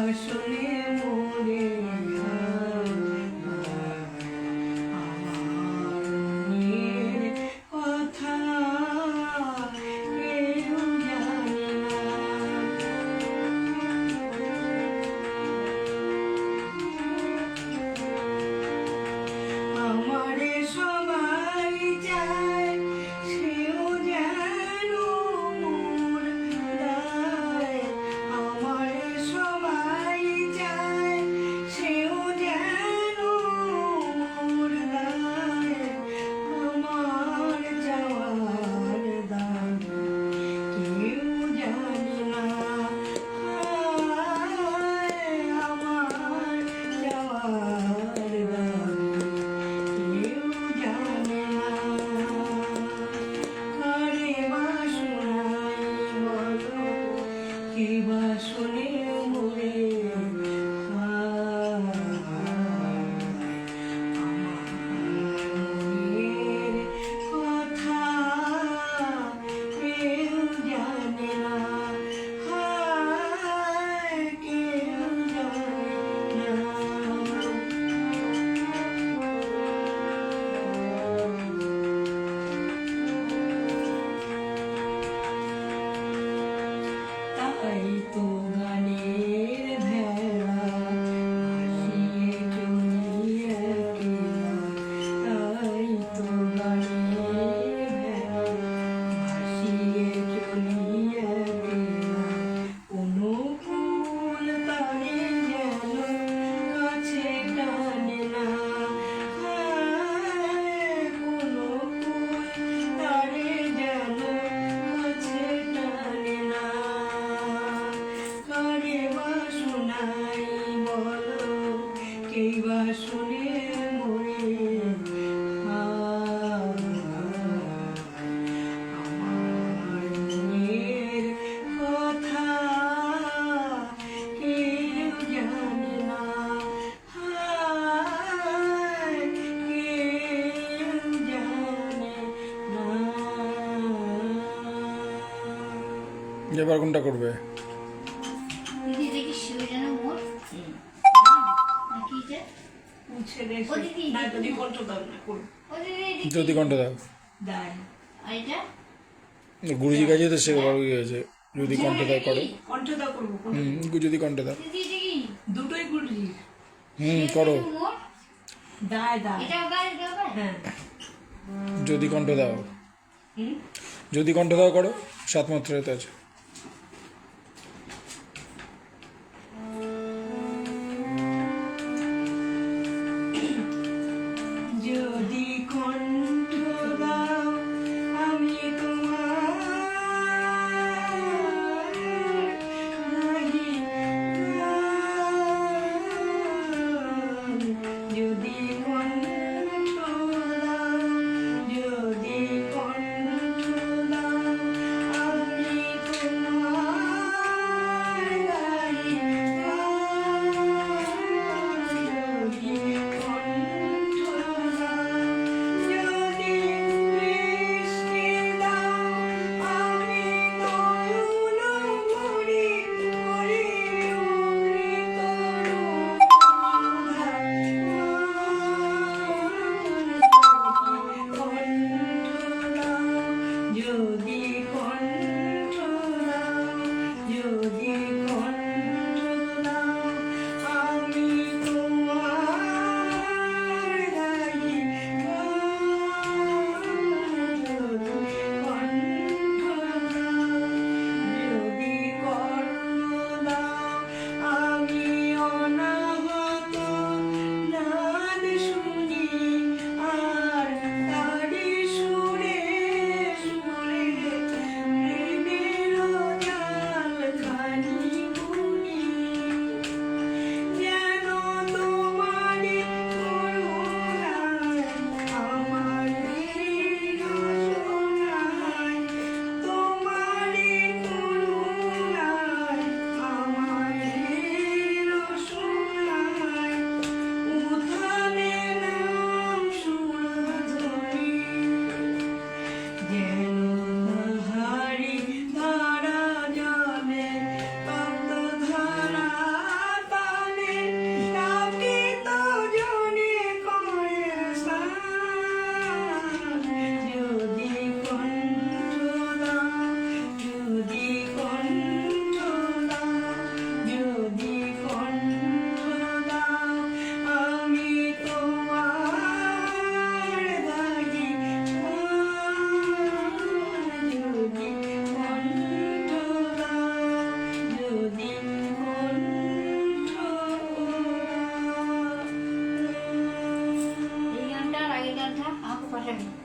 বাসনে মোরে কথা কেউ জানে না। আমারে সবাই চায় সেও যেন মোর দায়। আমারে সবাই চায় সেও যেন মোর দায়। আমার যাওয়ার দায় কেউ জানে না। আমার যাওয়ার দায় কেউ জানে না। কারে বা শোনাই বলো, কে বা শোনে মোরে মনের কথা কেউ জানে না। কেউ জানে না। তাই তো গানের ভেড়া ভাসিয়ে চলিয়ে গেলা। তাই তো গানের ভেড়া ভাসিয়ে চলিয়ে গেলা। কোনো ফুল তারে যেন কাছে টানে না। কোনো ফুল তারে যেন কাছে টানে না। কারে বা শোনাই বলো, কে বা শোনে মোরে আমার মনের কথা কেউ জানে না। কেউ জানে না। এবার কোনটা করবে? দিদি দেখি শিবের মোর নাকি যে মুছে রেখে ও দিদি, না যদি কণ্ঠ দাও না করো ও দিদি যদি কণ্ঠ দাও। দাই আর এটা গুরুজি কাছে তো শেখাবার হয়েছে। যদি কণ্ঠ দাও করো। কণ্ঠ দাও করবো কোনটা? যদি কণ্ঠ দাও। দিদি দেখি দুটোই গুলি করো। মোর দায় দায় এটা গায়ে দেবে হ্যাঁ। যদি কণ্ঠ দাও। হুম? যদি কণ্ঠ দাও করো। 7 মাত্রাতে আছে। যদি কণ্ঠ দাও আমি তোমার গাহি গান। যদি কণ্ঠ দাও, যদি কণ্ঠ দাও আমি বসাবি